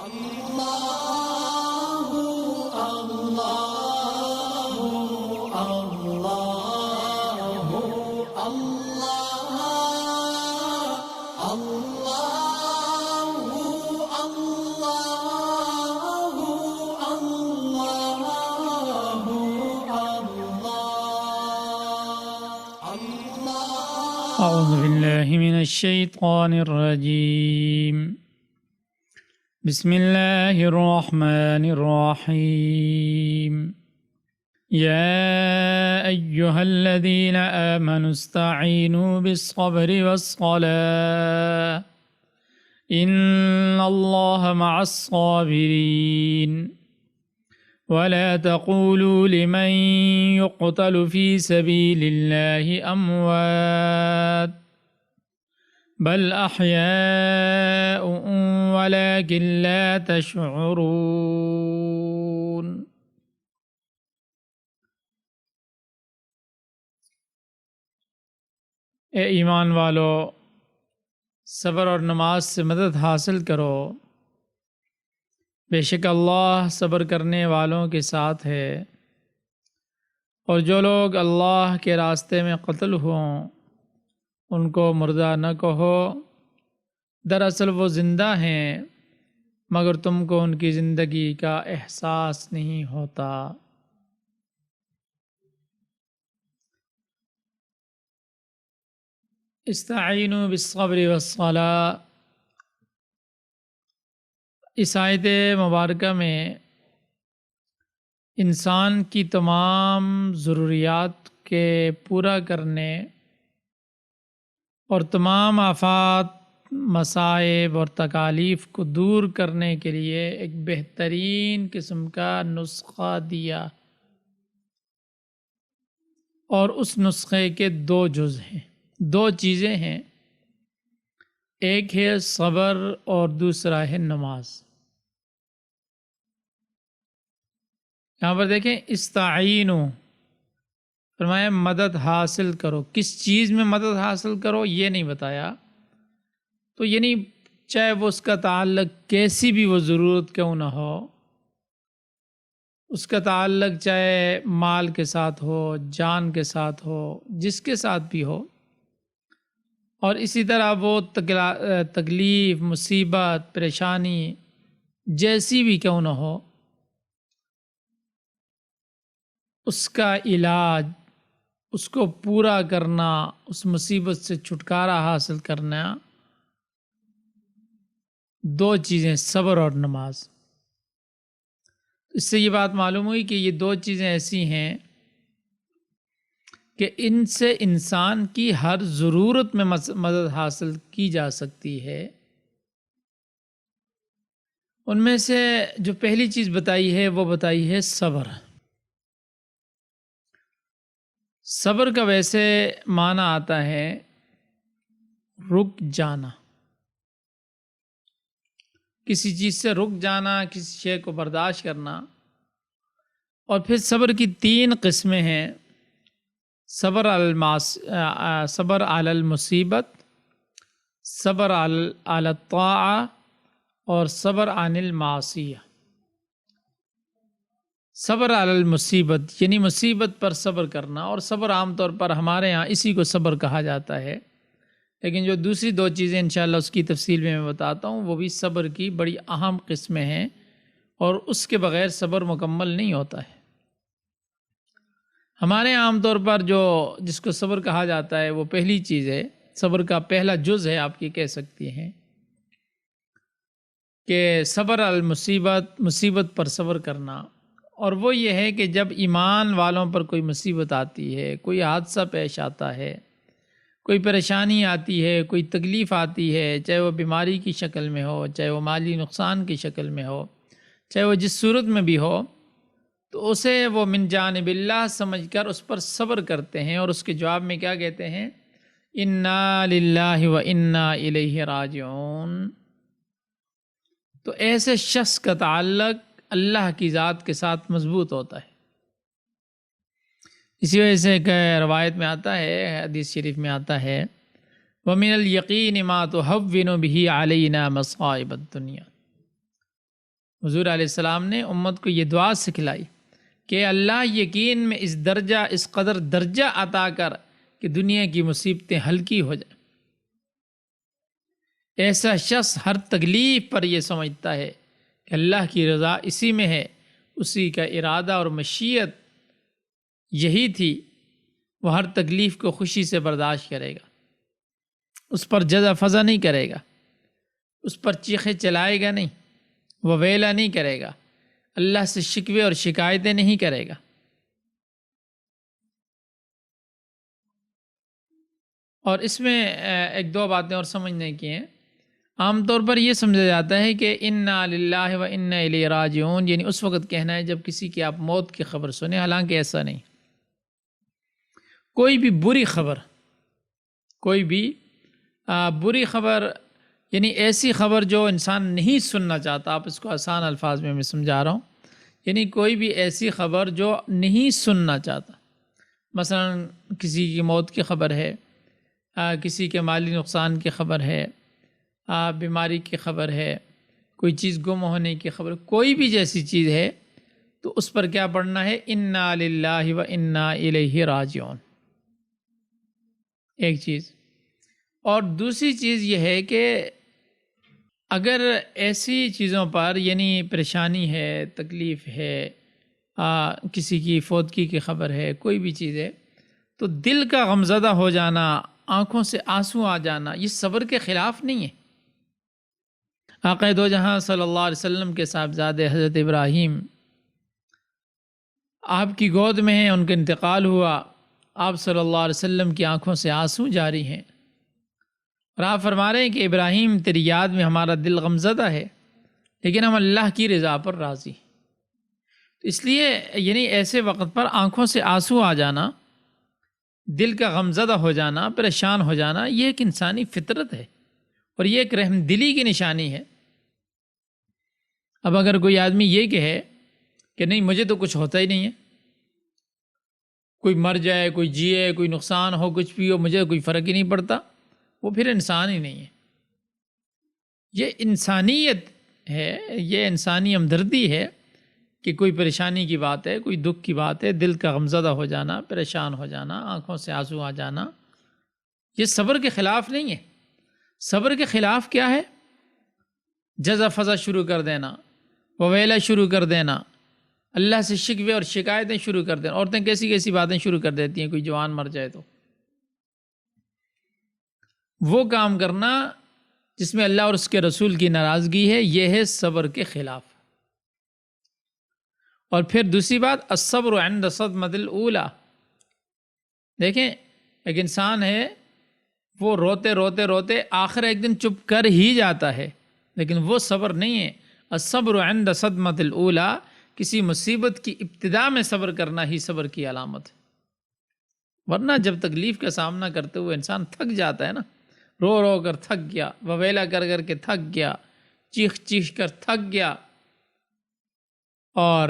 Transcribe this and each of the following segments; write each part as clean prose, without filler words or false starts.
أعوذ بالله من الشيطان الرجيم. بسم الله الرحمن الرحيم. يا أيها الذين آمنوا استعينوا بالصبر والصلاة إن الله مع الصابرين ولا تقولوا لمن يقتل في سبيل الله أموات بل أحياء ولكن لا تشعرون. اے ایمان والو، صبر اور نماز سے مدد حاصل کرو، بے شک اللہ صبر کرنے والوں کے ساتھ ہے، اور جو لوگ اللہ کے راستے میں قتل ہوں ان کو مردہ نہ کہو، دراصل وہ زندہ ہیں مگر تم کو ان کی زندگی کا احساس نہیں ہوتا۔ استعینوا بالصبر والصلاۃ، اس آیت مبارکہ میں انسان کی تمام ضروریات کے پورا کرنے اور تمام آفات، مصائب اور تکالیف کو دور کرنے کے لیے ایک بہترین قسم کا نسخہ دیا، اور اس نسخے کے دو جز ہیں، دو چیزیں ہیں، ایک ہے صبر اور دوسرا ہے نماز۔ یہاں پر دیکھیں استعینوا، فرمایا مدد حاصل کرو۔ کس چیز میں مدد حاصل کرو یہ نہیں بتایا، تو یعنی چاہے وہ اس کا تعلق کیسی بھی وہ ضرورت کیوں نہ ہو، اس کا تعلق چاہے مال کے ساتھ ہو، جان کے ساتھ ہو، جس کے ساتھ بھی ہو، اور اسی طرح وہ تکلیف، مصیبت، پریشانی جیسی بھی کیوں نہ ہو، اس کا علاج، اس کو پورا کرنا، اس مصیبت سے چھٹکارا حاصل کرنا، دو چیزیں صبر اور نماز۔ اس سے یہ بات معلوم ہوئی کہ یہ دو چیزیں ایسی ہیں کہ ان سے انسان کی ہر ضرورت میں مدد حاصل کی جا سکتی ہے۔ ان میں سے جو پہلی چیز بتائی ہے وہ بتائی ہے صبر۔ صبر کا ویسے معنی آتا ہے رک جانا، کسی چیز سے رک جانا، کسی شے کو برداشت کرنا۔ اور پھر صبر کی تین قسمیں ہیں، صبر علی المصیبت، صبر علی الطاعہ، اور صبر عن المعصیہ۔ صبر علی المصیبت یعنی مصیبت پر صبر کرنا، اور صبر عام طور پر ہمارے ہاں اسی کو صبر کہا جاتا ہے، لیکن جو دوسری دو چیزیں انشاءاللہ اس کی تفصیل میں بتاتا ہوں، وہ بھی صبر کی بڑی اہم قسمیں ہیں، اور اس کے بغیر صبر مکمل نہیں ہوتا ہے۔ ہمارے عام طور پر جس کو صبر کہا جاتا ہے وہ پہلی چیز ہے، صبر کا پہلا جز ہے، آپ یہ کہہ سکتی ہیں کہ صبر المصیبت، مصیبت پر صبر کرنا۔ اور وہ یہ ہے کہ جب ایمان والوں پر کوئی مصیبت آتی ہے، کوئی حادثہ پیش آتا ہے، کوئی پریشانی آتی ہے، کوئی تکلیف آتی ہے، چاہے وہ بیماری کی شکل میں ہو، چاہے وہ مالی نقصان کی شکل میں ہو، چاہے وہ جس صورت میں بھی ہو، تو اسے وہ من جانب اللہ سمجھ کر اس پر صبر کرتے ہیں، اور اس کے جواب میں کیا کہتے ہیں؟ انا للہ و انا الیہ راجعون۔ تو ایسے شخص کا تعلق اللہ کی ذات کے ساتھ مضبوط ہوتا ہے۔ اسی وجہ سے ایک روایت میں آتا ہے، حدیث شریف میں آتا ہے، وَمِنَ الْيَقِينِ مَا تُحَوِّنُ بِهِ عَلَيْنَا مَصَائِبَ الدُّنْيَا۔ حضور علیہ السلام نے امت کو یہ دعا سکھلائی کہ اللہ یقین میں اس قدر درجہ عطا کر کہ دنیا کی مصیبتیں ہلکی ہو جائیں۔ ایسا شخص ہر تکلیف پر یہ سمجھتا ہے کہ اللہ کی رضا اسی میں ہے، اسی کا ارادہ اور مشیت یہی تھی، وہ ہر تکلیف کو خوشی سے برداشت کرے گا، اس پر جزا فضا نہیں کرے گا، اس پر چیخے چلائے گا نہیں، وہ ویلا نہیں کرے گا، اللہ سے شکوے اور شکایتیں نہیں کرے گا۔ اور اس میں ایک دو باتیں اور سمجھنے کی ہیں۔ عام طور پر یہ سمجھا جاتا ہے کہ انا للہ و انا الیہ راجعون، یعنی اس وقت کہنا ہے جب کسی کی آپ موت کی خبر سنیں، حالانکہ ایسا نہیں۔ کوئی بھی بری خبر، کوئی بھی بری خبر، یعنی ایسی خبر جو انسان نہیں سننا چاہتا، آپ اس کو آسان الفاظ میں سمجھا رہا ہوں، یعنی کوئی بھی ایسی خبر جو نہیں سننا چاہتا، مثلا کسی کی موت کی خبر ہے، کسی کے مالی نقصان کی خبر ہے، بیماری کی خبر ہے، کوئی چیز گم ہونے کی خبر، کوئی بھی جیسی چیز ہے تو اس پر کیا پڑھنا ہے؟ انا للہ و انا الیہ راجعون، ایک چیز۔ اور دوسری چیز یہ ہے کہ اگر ایسی چیزوں پر، یعنی پریشانی ہے، تکلیف ہے، کسی کی فوتگی کی خبر ہے، کوئی بھی چیز ہے، تو دل کا غمزدہ ہو جانا، آنکھوں سے آنسو آ جانا، یہ صبر کے خلاف نہیں ہے۔ آقا دو جہاں صلی اللہ علیہ وسلم کے صاحبزادے حضرت ابراہیم آپ کی گود میں ہیں، ان کا انتقال ہوا، آپ صلی اللہ علیہ وسلم کی آنکھوں سے آنسو جاری ہیں، اور آپ فرما رہے ہیں کہ ابراہیم تیری یاد میں ہمارا دل غمزدہ ہے، لیکن ہم اللہ کی رضا پر راضی۔ اس لیے یعنی ایسے وقت پر آنکھوں سے آنسو آ جانا، دل کا غمزدہ ہو جانا، پریشان ہو جانا، یہ ایک انسانی فطرت ہے، اور یہ ایک رحم دلی کی نشانی ہے۔ اب اگر کوئی آدمی یہ کہے کہ نہیں مجھے تو کچھ ہوتا ہی نہیں ہے، کوئی مر جائے، کوئی جیے، کوئی نقصان ہو، کچھ بھی ہو، مجھے کوئی فرق ہی نہیں پڑتا، وہ پھر انسان ہی نہیں ہے۔ یہ انسانیت ہے، یہ انسانی ہمدردی ہے کہ کوئی پریشانی کی بات ہے، کوئی دکھ کی بات ہے، دل کا غمزدہ ہو جانا، پریشان ہو جانا، آنکھوں سے آنسو آ جانا، یہ صبر کے خلاف نہیں ہے۔ صبر کے خلاف کیا ہے؟ جزا فضا شروع کر دینا، وویلا شروع کر دینا، اللہ سے شکوے اور شکایتیں شروع کر دینا۔ عورتیں کیسی کیسی باتیں شروع کر دیتی ہیں، کوئی جوان مر جائے تو وہ کام کرنا جس میں اللہ اور اس کے رسول کی ناراضگی ہے، یہ ہے صبر کے خلاف۔ اور پھر دوسری بات، الصبر عند صدمۃ الاولی، دیکھیں ایک انسان ہے، وہ روتے روتے روتے آخر ایک دن چپ کر ہی جاتا ہے، لیکن وہ صبر نہیں ہے۔ الصبر عند صدمۃ الاولی، کسی مصیبت کی ابتدا میں صبر کرنا ہی صبر کی علامت ہے۔ ورنہ جب تکلیف کا سامنا کرتے ہوئے انسان تھک جاتا ہے نا، رو رو کر تھک گیا، وویلا کر کر کے تھک گیا، چیخ چیخ کر تھک گیا، اور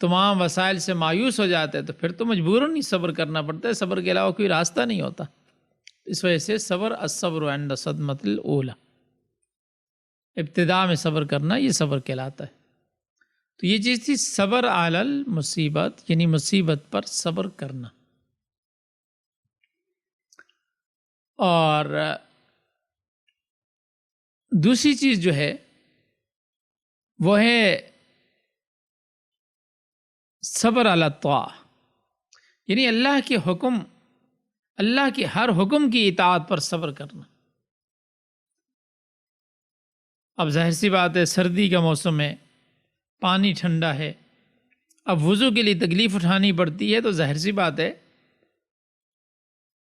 تمام وسائل سے مایوس ہو جاتے ہیں، تو پھر تو مجبوراً ہی صبر کرنا پڑتا ہے، صبر کے علاوہ کوئی راستہ نہیں ہوتا۔ اس وجہ سے الصبر عند صدمۃ الاولی، ابتدا میں صبر کرنا، یہ صبر کہلاتا ہے۔ تو یہ چیز تھی صبر علی المصیبت، یعنی مصیبت پر صبر کرنا۔ اور دوسری چیز جو ہے وہ ہے صبر علی الطاعہ، یعنی اللہ کے حکم، اللہ کے ہر حکم کی اطاعت پر صبر کرنا۔ اب ظاہر سی بات ہے، سردی کا موسم ہے، پانی ٹھنڈا ہے، اب وضو کے لیے تکلیف اٹھانی پڑتی ہے، تو ظاہر سی بات ہے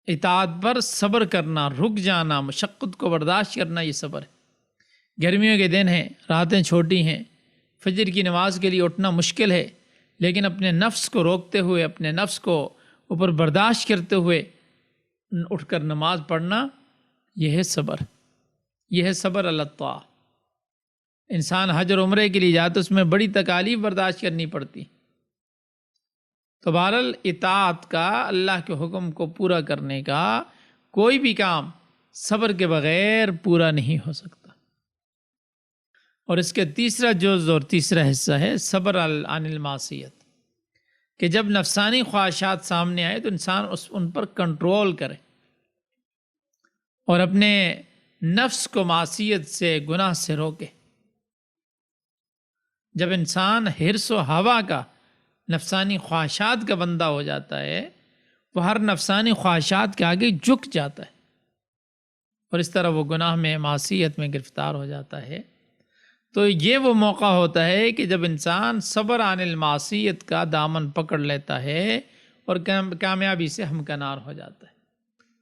اطاعت پر صبر کرنا، رک جانا، مشقت کو برداشت کرنا، یہ صبر ہے۔ گرمیوں کے دن ہیں، راتیں چھوٹی ہیں، فجر کی نماز کے لیے اٹھنا مشکل ہے، لیکن اپنے نفس کو روکتے ہوئے، اپنے نفس کو اوپر برداشت کرتے ہوئے اٹھ کر نماز پڑھنا، یہ ہے صبر، یہ ہے صبر علی الطاعہ۔ انسان حج اور عمرے کے لیے جاتا تو اس میں بڑی تکالیف برداشت کرنی پڑتی، تو بہرحال اطاعت کا، اللہ کے حکم کو پورا کرنے کا کوئی بھی کام صبر کے بغیر پورا نہیں ہو سکتا۔ اور اس کے تیسرا جز اور تیسرا حصہ ہے صبر عن المعصیت، کہ جب نفسانی خواہشات سامنے آئے تو انسان ان پر کنٹرول کرے اور اپنے نفس کو معصیت سے، گناہ سے روکے۔ جب انسان حرص و ہوا کا، نفسانی خواہشات کا بندہ ہو جاتا ہے، وہ ہر نفسانی خواہشات کے آگے جھک جاتا ہے اور اس طرح وہ گناہ میں، معصیت میں گرفتار ہو جاتا ہے۔ تو یہ وہ موقع ہوتا ہے کہ جب انسان صبر عن المعصیت کا دامن پکڑ لیتا ہے اور کامیابی سے ہمکنار ہو جاتا ہے۔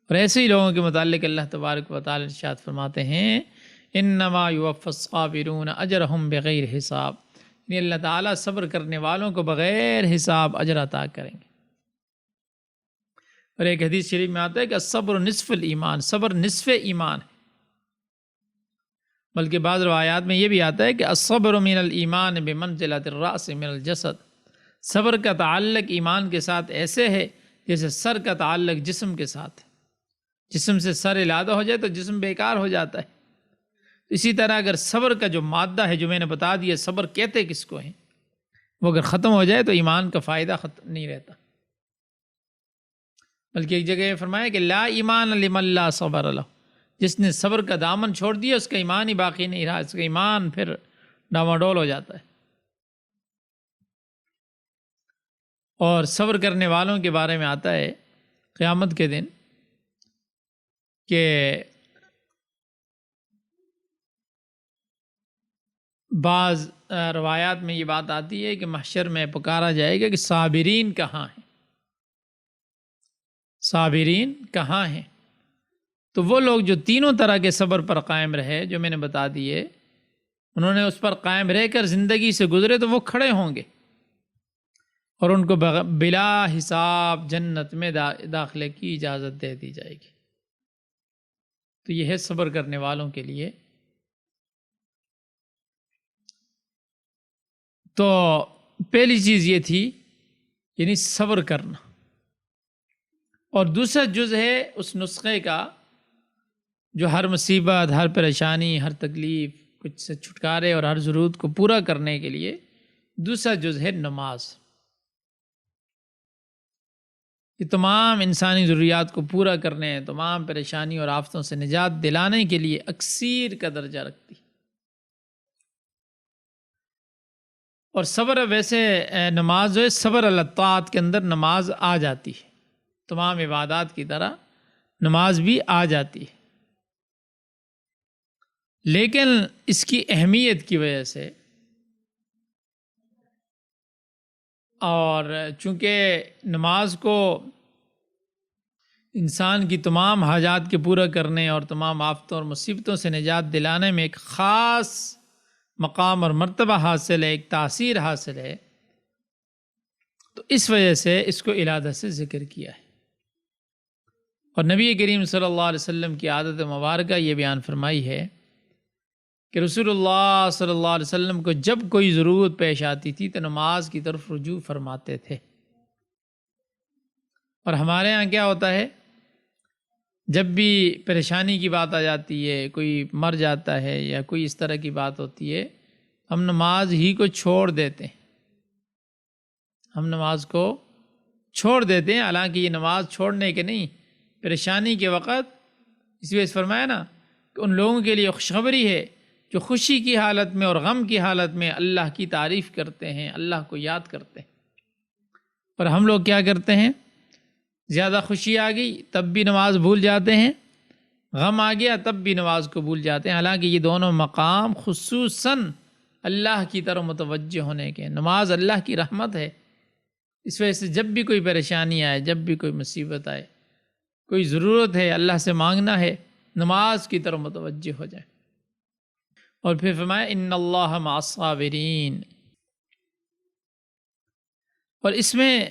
اور ایسے ہی لوگوں کے متعلق اللہ تبارک و تعالی ارشاد فرماتے ہیں انما یوفی الصابرون اجرہم بغیر حساب، یعنی اللہ تعالیٰ صبر کرنے والوں کو بغیر حساب اجر عطا کریں گے۔ اور ایک حدیث شریف میں آتا ہے کہ الصبر نصف الایمان، صبر نصف ایمان ہے۔ بلکہ بعض روایات میں یہ بھی آتا ہے کہ الصبر من الایمان بمنزلۃ الرأس من الجسد، صبر کا تعلق ایمان کے ساتھ ایسے ہے جیسے سر کا تعلق جسم کے ساتھ ہے۔ جسم سے سر علادہ ہو جائے تو جسم بیکار ہو جاتا ہے۔ اسی طرح اگر صبر کا جو مادہ ہے، جو میں نے بتا دیا صبر کہتے کس کو ہیں، وہ اگر ختم ہو جائے تو ایمان کا فائدہ ختم نہیں رہتا۔ بلکہ ایک جگہ یہ فرمایا کہ لا ایمان لمن لا صبر لہ، جس نے صبر کا دامن چھوڑ دیا اس کا ایمان ہی باقی نہیں رہا، اس کا ایمان پھر ڈاواڈول ہو جاتا ہے۔ اور صبر کرنے والوں کے بارے میں آتا ہے قیامت کے دن کہ بعض روایات میں یہ بات آتی ہے کہ محشر میں پکارا جائے گا کہ صابرین کہاں ہیں، صابرین کہاں ہیں؟ تو وہ لوگ جو تینوں طرح کے صبر پر قائم رہے، جو میں نے بتا دیے، انہوں نے اس پر قائم رہ کر زندگی سے گزرے، تو وہ کھڑے ہوں گے اور ان کو بلا حساب جنت میں داخلے کی اجازت دے دی جائے گی۔ تو یہ ہے صبر کرنے والوں کے لیے۔ تو پہلی چیز یہ تھی، یعنی صبر کرنا، اور دوسرا جز ہے اس نسخے کا جو ہر مصیبت، ہر پریشانی، ہر تکلیف کچھ سے چھٹکارے اور ہر ضرورت کو پورا کرنے کے لیے دوسرا جز ہے نماز۔ یہ تمام انسانی ضروریات کو پورا کرنے، تمام پریشانی اور آفتوں سے نجات دلانے کے لیے اکثیر کا درجہ رکھتی۔ اور صبر ویسے نماز جو ہے صبر الطاعت کے اندر نماز آ جاتی ہے، تمام عبادات کی طرح نماز بھی آ جاتی ہے، لیکن اس کی اہمیت کی وجہ سے اور چونکہ نماز کو انسان کی تمام حاجات کے پورا کرنے اور تمام آفتوں اور مصیبتوں سے نجات دلانے میں ایک خاص مقام اور مرتبہ حاصل ہے، ایک تاثیر حاصل ہے، تو اس وجہ سے اس کو علادہ سے ذکر کیا ہے۔ اور نبی کریم صلی اللہ علیہ وسلم کی عادت مبارکہ یہ بیان فرمائی ہے کہ رسول اللہ صلی اللہ علیہ وسلم کو جب کوئی ضرورت پیش آتی تھی تو نماز کی طرف رجوع فرماتے تھے۔ اور ہمارے ہاں کیا ہوتا ہے، جب بھی پریشانی کی بات آ جاتی ہے، کوئی مر جاتا ہے یا کوئی اس طرح کی بات ہوتی ہے، ہم نماز ہی کو چھوڑ دیتے ہیں، ہم نماز کو چھوڑ دیتے ہیں، حالانکہ یہ نماز چھوڑنے کے نہیں، پریشانی کے وقت اس وجہ سے فرمایا نا کہ ان لوگوں کے لیے خوشخبری ہے جو خوشی کی حالت میں اور غم کی حالت میں اللہ کی تعریف کرتے ہیں، اللہ کو یاد کرتے ہیں۔ اور ہم لوگ کیا کرتے ہیں، زیادہ خوشی آ گئی تب بھی نماز بھول جاتے ہیں، غم آ گیا تب بھی نماز کو بھول جاتے ہیں، حالانکہ یہ دونوں مقام خصوصاً اللہ کی طرف متوجہ ہونے کے۔ نماز اللہ کی رحمت ہے، اس وجہ سے جب بھی کوئی پریشانی آئے، جب بھی کوئی مصیبت آئے، کوئی ضرورت ہے، اللہ سے مانگنا ہے، نماز کی طرف متوجہ ہو جائے۔ اور پھر فرمایا ان اللہ مع الصابرین۔ اور اس میں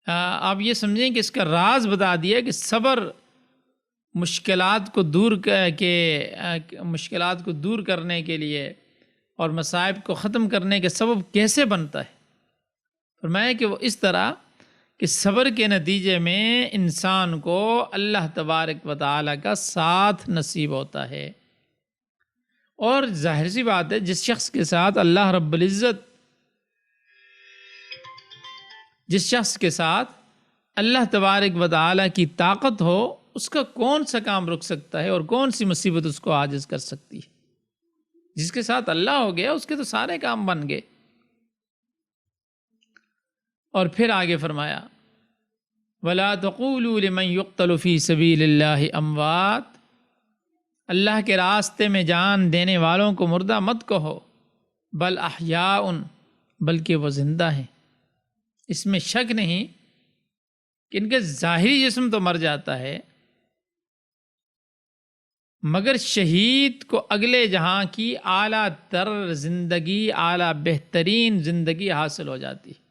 آپ یہ سمجھیں کہ اس کا راز بتا دیا کہ صبر مشکلات کو دور کرنے کے لیے اور مصائب کو ختم کرنے کے سبب کیسے بنتا ہے۔ فرمایا کہ وہ اس طرح کہ صبر کے نتیجے میں انسان کو اللہ تبارک و تعالیٰ کا ساتھ نصیب ہوتا ہے، اور ظاہر سی بات ہے جس شخص کے ساتھ اللہ رب العزت جس شخص کے ساتھ اللہ تبارک و تعالیٰ کی طاقت ہو، اس کا کون سا کام رک سکتا ہے اور کون سی مصیبت اس کو عاجز کر سکتی ہے؟ جس کے ساتھ اللہ ہو گیا اس کے تو سارے کام بن گئے۔ اور پھر آگے فرمایا وَلَا تَقُولُوا لِمَنْ يُقْتَلُ فِي سَبِيلِ اللَّهِ أَمْوَاتٌ، اللہ کے راستے میں جان دینے والوں کو مردہ مت کہو، بل احیاء، بلکہ وہ زندہ ہیں۔ اس میں شک نہیں کہ ان کے ظاہری جسم تو مر جاتا ہے، مگر شہید کو اگلے جہاں کی اعلیٰ تر زندگی، اعلیٰ بہترین زندگی حاصل ہو جاتی ہے،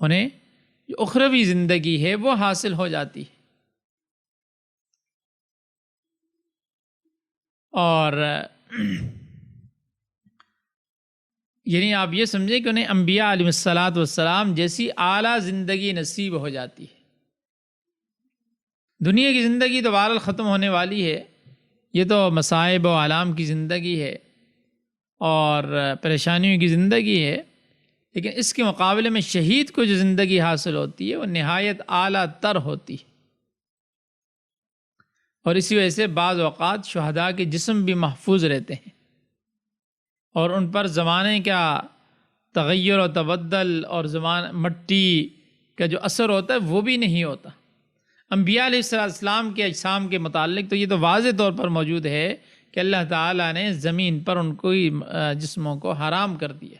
انہیں جو اخروی زندگی ہے وہ حاصل ہو جاتی ہے۔ اور یعنی آپ یہ سمجھیں کہ انہیں انبیاء علیہ الصلاۃ والسلام جیسی اعلیٰ زندگی نصیب ہو جاتی ہے۔ دنیا کی زندگی تو بہرحال ختم ہونے والی ہے، یہ تو مصائب و آلام کی زندگی ہے اور پریشانیوں کی زندگی ہے، لیکن اس کے مقابلے میں شہید کو جو زندگی حاصل ہوتی ہے وہ نہایت اعلیٰ تر ہوتی ہے۔ اور اسی وجہ سے بعض اوقات شہداء کے جسم بھی محفوظ رہتے ہیں اور ان پر زمانے کا تغیر و تبدل اور مٹی کا جو اثر ہوتا ہے وہ بھی نہیں ہوتا۔ انبیاء علیہ السلام کے اجسام کے متعلق تو یہ تو واضح طور پر موجود ہے کہ اللہ تعالیٰ نے زمین پر ان کو جسموں کو حرام کر دیا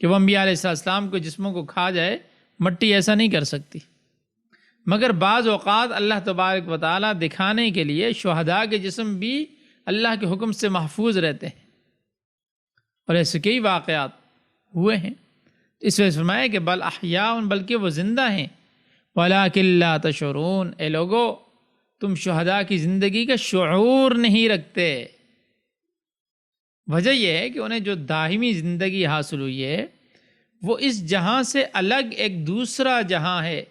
کہ وہ انبیاء علیہ السلام کو جسموں کو کھا جائے، مٹی ایسا نہیں کر سکتی۔ مگر بعض اوقات اللہ تبارک و تعالیٰ دکھانے کے لیے شہداء کے جسم بھی اللہ کے حکم سے محفوظ رہتے ہیں، اور ایسے کئی واقعات ہوئے ہیں۔ اس وجہ سے فرمایا کہ بل احیاء، بلکہ وہ زندہ ہیں، وَلَٰكِن لَّا تَشْعُرُونَ، اے لوگو تم شہداء کی زندگی کا شعور نہیں رکھتے۔ وجہ یہ ہے کہ انہیں جو دائمی زندگی حاصل ہوئی ہے وہ اس جہاں سے الگ ایک دوسرا جہاں ہے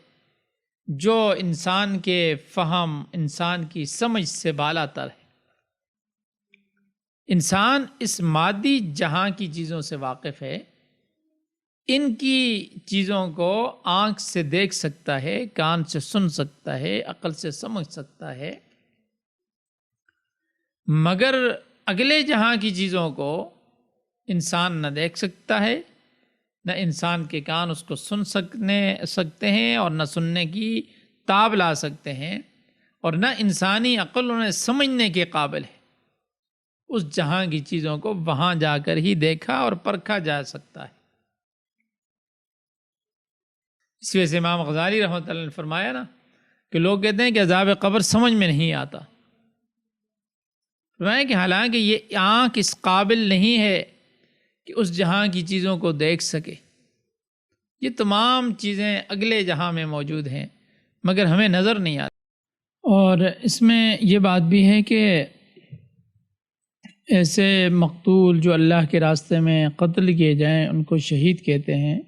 جو انسان کے فہم، انسان کی سمجھ سے بالا تر ہے۔ انسان اس مادی جہاں کی چیزوں سے واقف ہے، ان کی چیزوں کو آنکھ سے دیکھ سکتا ہے، کان سے سن سکتا ہے، عقل سے سمجھ سکتا ہے، مگر اگلے جہاں کی چیزوں کو انسان نہ دیکھ سکتا ہے، نہ انسان کے کان اس کو سن سکتے ہیں اور نہ سننے کی تاب لا سکتے ہیں، اور نہ انسانی عقل انہیں سمجھنے کے قابل ہے۔ اس جہاں کی چیزوں کو وہاں جا کر ہی دیکھا اور پرکھا جا سکتا ہے۔ اس وجہ سے امام غزالی رحمۃ اللہ نے فرمایا نا کہ لوگ کہتے ہیں کہ عذاب قبر سمجھ میں نہیں آتا، فرمایا کہ حالانکہ یہ آنکھ اس قابل نہیں ہے کہ اس جہاں کی چیزوں کو دیکھ سکے، یہ تمام چیزیں اگلے جہاں میں موجود ہیں مگر ہمیں نظر نہیں آتی۔ اور اس میں یہ بات بھی ہے کہ ایسے مقتول جو اللہ کے راستے میں قتل کیے جائیں ان کو شہید کہتے ہیں،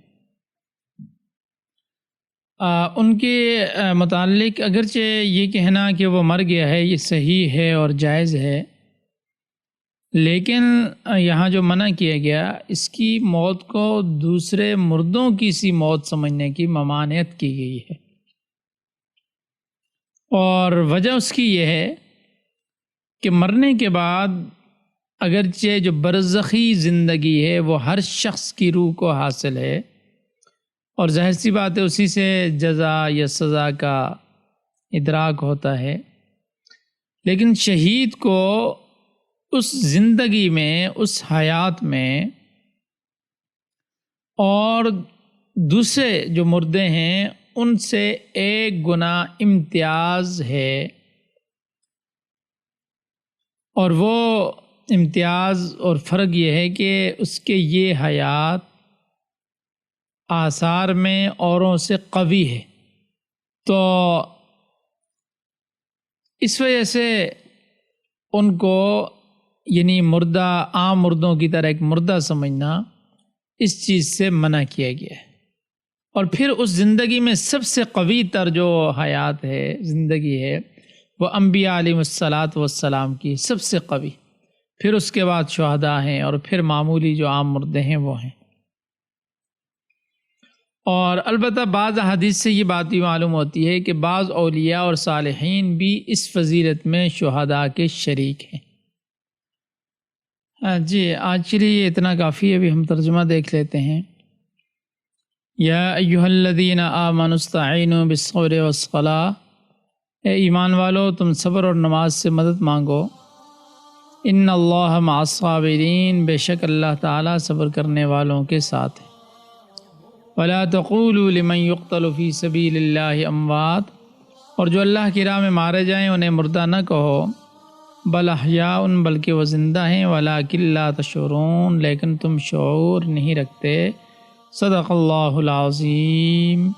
ان کے متعلق اگرچہ یہ کہنا کہ وہ مر گیا ہے یہ صحیح ہے اور جائز ہے، لیکن یہاں جو منع کیا گیا اس کی موت کو دوسرے مردوں کی سی موت سمجھنے کی ممانعت کی گئی ہے، اور وجہ اس کی یہ ہے کہ مرنے کے بعد اگرچہ جو برزخی زندگی ہے وہ ہر شخص کی روح کو حاصل ہے، اور ظاہر سی بات ہے اسی سے جزا یا سزا کا ادراک ہوتا ہے، لیکن شہید کو اس زندگی میں، اس حیات میں، اور دوسرے جو مردے ہیں ان سے ایک گنا امتیاز ہے، اور وہ امتیاز اور فرق یہ ہے کہ اس کے یہ حیات آثار میں اوروں سے قوی ہے، تو اس وجہ سے ان کو یعنی مردہ، عام مردوں کی طرح ایک مردہ سمجھنا اس چیز سے منع کیا گیا ہے۔ اور پھر اس زندگی میں سب سے قوی تر جو حیات ہے، زندگی ہے، وہ انبیاء علیہ الصلاۃ والسلام کی سب سے قوی، پھر اس کے بعد شہداء ہیں، اور پھر معمولی جو عام مردے ہیں وہ ہیں۔ اور البتہ بعض احادیث سے یہ بات بھی معلوم ہوتی ہے کہ بعض اولیاء اور صالحین بھی اس فضیلت میں شہداء کے شریک ہیں۔ جی آج کے لیے اتنا کافی ہے، ابھی ہم ترجمہ دیکھ لیتے ہیں۔ یا ایھا الذین آمنوا استعینوا بالصبر والصلاۃ، اے ایمان والو تم صبر اور نماز سے مدد مانگو۔ ان اللہ مع الصابرین، بے شک اللہ تعالیٰ صبر کرنے والوں کے ساتھ ہے۔ ولا تقولوا لمن يقتل فی سبیل اللہ اموات، اور جو اللہ کی راہ میں مارے جائیں انہیں مردہ نہ کہو، بل احیاء، بلکہ وہ زندہ ہیں، ولکن لا تشعرون، لیکن تم شعور نہیں رکھتے۔ صدق اللہ العظیم۔